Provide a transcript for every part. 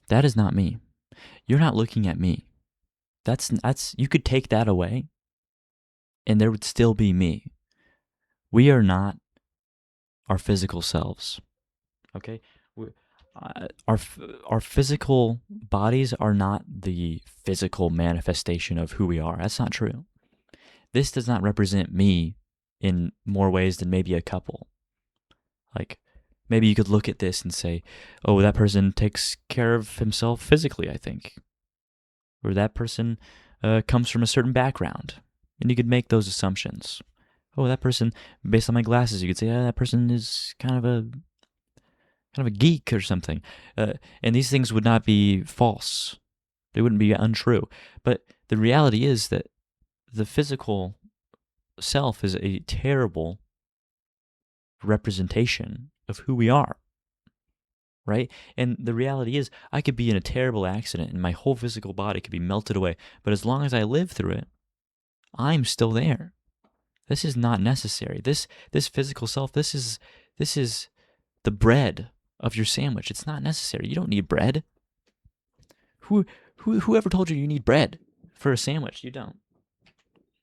That is not me. You're not looking at me. That's you could take that away and there would still be me. We are not our physical selves. Okay? We, our our physical bodies are not the physical manifestation of who we are. That's not true. This does not represent me in more ways than maybe a couple. Like, maybe you could look at this and say, oh, that person takes care of himself physically, I think. Or that person comes from a certain background. And you could make those assumptions. Oh, that person, based on my glasses, you could say, that person is kind of a geek or something. And these things would not be false. They wouldn't be untrue. But the reality is that the physical self is a terrible representation of who we are, right? And the reality is, I could be in a terrible accident and my whole physical body could be melted away. But as long as I live through it, I'm still there. This is not necessary. This physical self, this is the bread of your sandwich. It's not necessary. You don't need bread. Whoever told you need bread for a sandwich? You don't.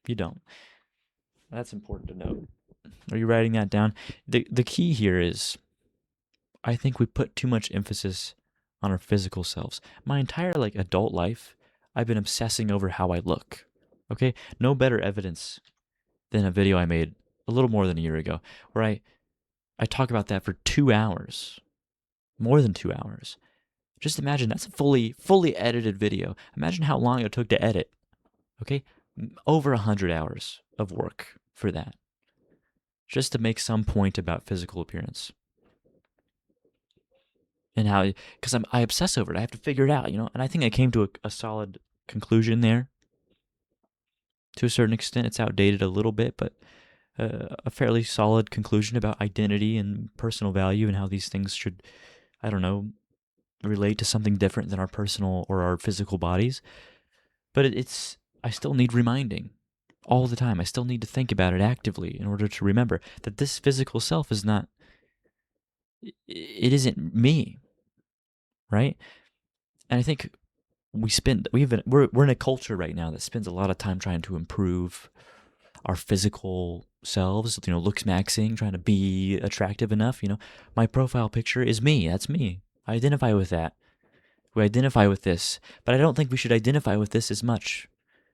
You don't. That's important to note. Are you writing that down? The key here is, I think we put too much emphasis on our physical selves. My entire adult life, I've been obsessing over how I look. Okay? No better evidence than a video I made a little more than a year ago, where I talk about that for 2 hours. More than 2 hours. Just imagine that's a fully edited video. Imagine how long it took to edit. Okay? Over 100 hours of work for that. Just to make some point about physical appearance. And how, because I obsess over it. I have to figure it out, And I think I came to a solid conclusion there. To a certain extent, it's outdated a little bit, but a fairly solid conclusion about identity and personal value and how these things should, I don't know, relate to something different than our personal or our physical bodies. But I still need reminding all the time. I still need to think about it actively in order to remember that this physical self is not, it isn't me, right? And I think we're in a culture right now that spends a lot of time trying to improve our physical selves, looks maxing, trying to be attractive enough. My profile picture is me. That's me. I identify with that. We identify with this, but I don't think we should identify with this as much.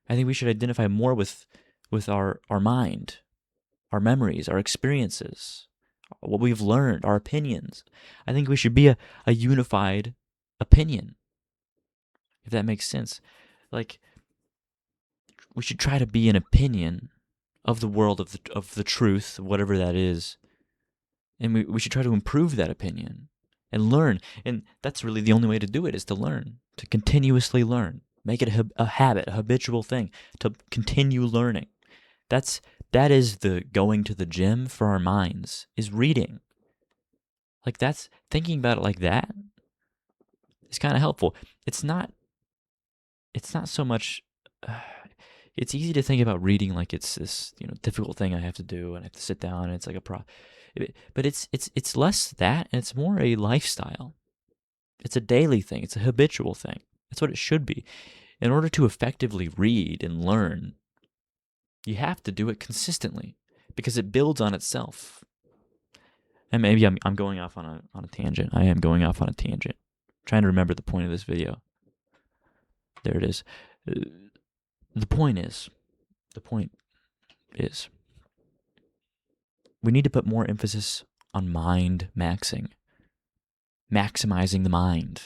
I think we should identify more with our mind, our memories, our experiences, what we've learned, our opinions. I think we should be a unified opinion, if that makes sense. Like, we should try to be an opinion of the world, of the truth, whatever that is. And we should try to improve that opinion and learn. And that's really the only way to do it, is to learn, to continuously learn. Make it a habit, a habitual thing, to continue learning. That is the going to the gym for our minds, is reading. That's thinking about it like that is kind of helpful. It's not so much. It's easy to think about reading like it's this difficult thing I have to do and I have to sit down and it's like but it's less that, and it's more a lifestyle. It's a daily thing. It's a habitual thing. That's what it should be. In order to effectively read and learn, you have to do it consistently because it builds on itself. And maybe I'm going off on a tangent. I am going off on a tangent. I'm trying to remember the point of this video. There it is. The point is, we need to put more emphasis on mind maximizing the mind.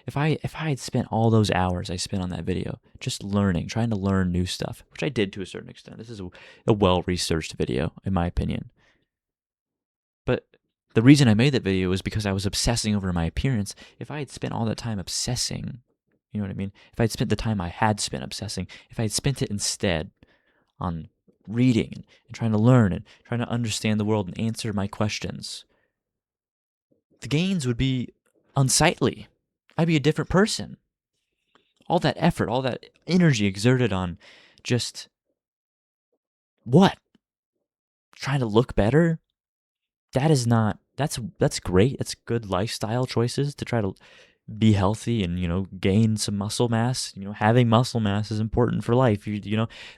If I had spent all those hours I spent on that video just learning, trying to learn new stuff, which I did to a certain extent. This is a well-researched video, in my opinion. But the reason I made that video was because I was obsessing over my appearance. If I had spent all that time obsessing, you know what I mean? If I had spent the time I had spent obsessing, if I had spent it instead on reading and trying to learn and trying to understand the world and answer my questions, the gains would be unsightly. I'd be a different person. All that effort, all that energy exerted on just what? Trying to look better? That is not, that's great. That's good lifestyle choices to try to be healthy and gain some muscle mass. Having muscle mass is important for life.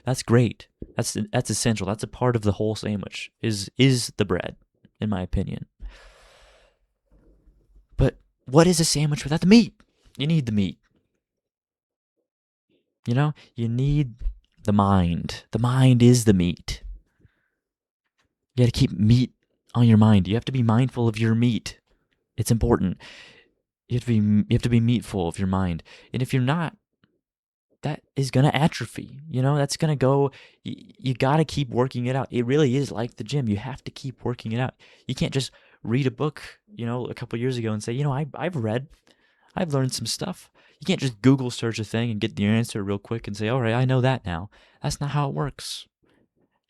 That's great. That's essential. That's a part of the whole sandwich. Is the bread, in my opinion. But what is a sandwich without the meat? You need the meat. You need the mind. The mind is the meat. You got to keep meat on your mind. You have to be mindful of your meat. It's important. You have to be meatful of your mind. And if you're not, that is going to atrophy. That's going to go. You got to keep working it out. It really is like the gym. You have to keep working it out. You can't just read a book, a couple years ago and say, I've learned some stuff. You can't just Google search a thing and get the answer real quick and say, all right, I know that now. That's not how it works.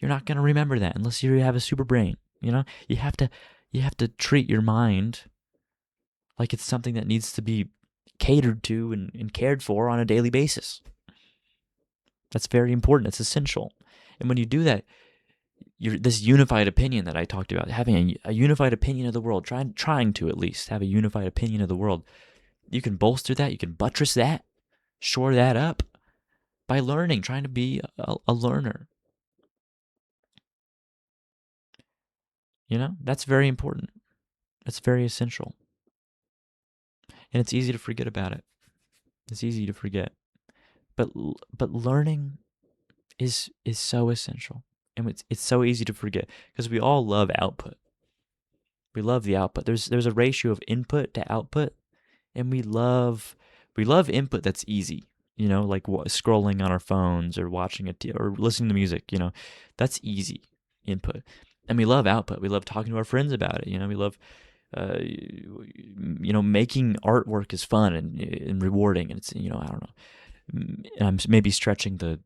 You're not going to remember that unless you have a super brain. You have to treat your mind like it's something that needs to be catered to and cared for on a daily basis. That's very important. It's essential. And when you do that, this unified opinion that I talked about, having a unified opinion of the world, trying to at least have a unified opinion of the world, you can bolster that, you can buttress that, shore that up by learning, trying to be a learner. That's very important. That's very essential. And it's easy to forget about it. It's easy to forget. But learning is so essential. And it's so easy to forget because we all love output. We love the output. There's a ratio of input to output, and we love input that's easy. Like scrolling on our phones or watching or listening to music. That's easy input. And we love output. We love talking to our friends about it. We love, making artwork is fun and rewarding. And it's, I don't know. I'm maybe stretching the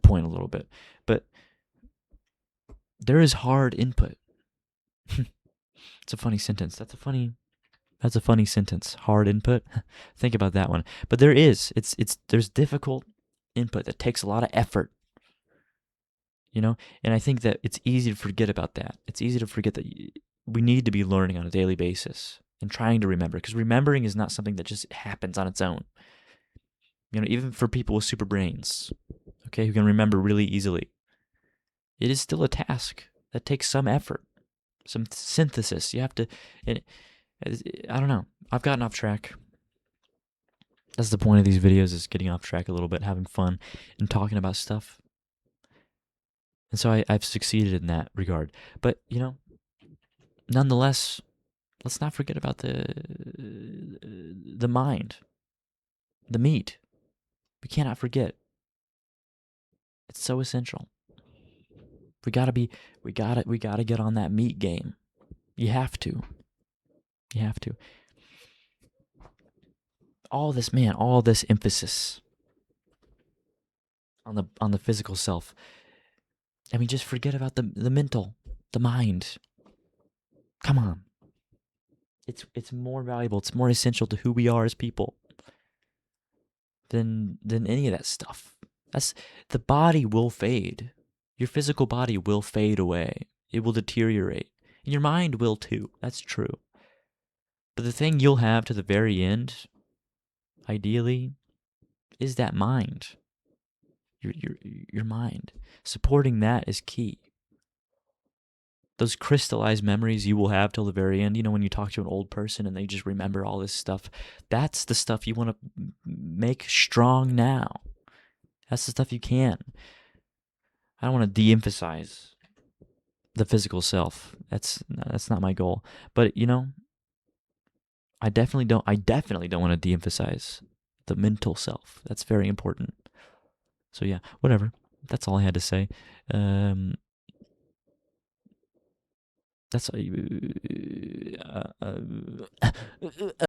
point a little bit, but there is hard input. It's a funny sentence. That's a funny sentence. Hard input. Think about that one. But there's difficult input that takes a lot of effort. And I think that it's easy to forget about that. It's easy to forget that we need to be learning on a daily basis and trying to remember, because remembering is not something that just happens on its own. Even for people with super brains, okay, who can remember really easily, it is still a task that takes some effort, some synthesis. You have to, I don't know. I've gotten off track. That's the point of these videos, is getting off track a little bit, having fun, and talking about stuff. And so I've succeeded in that regard. But, nonetheless, let's not forget about the mind, the meat. We cannot forget. It's so essential. We gotta get on that meat game. You have to. All this emphasis on the physical self. And we just forget about the mental, the mind. Come on. It's more valuable, it's more essential to who we are as people than any of that stuff. The body will fade. Your physical body will fade away. It will deteriorate. And your mind will too. That's true. But the thing you'll have to the very end, ideally, is that mind. Your mind. Supporting that is key. Those crystallized memories you will have till the very end, when you talk to an old person and they just remember all this stuff, that's the stuff you want to make strong now. That's the stuff you can. I don't want to de-emphasize the physical self. That's not my goal. But, I definitely don't want to de-emphasize the mental self. That's very important. So yeah, whatever. That's all I had to say. That's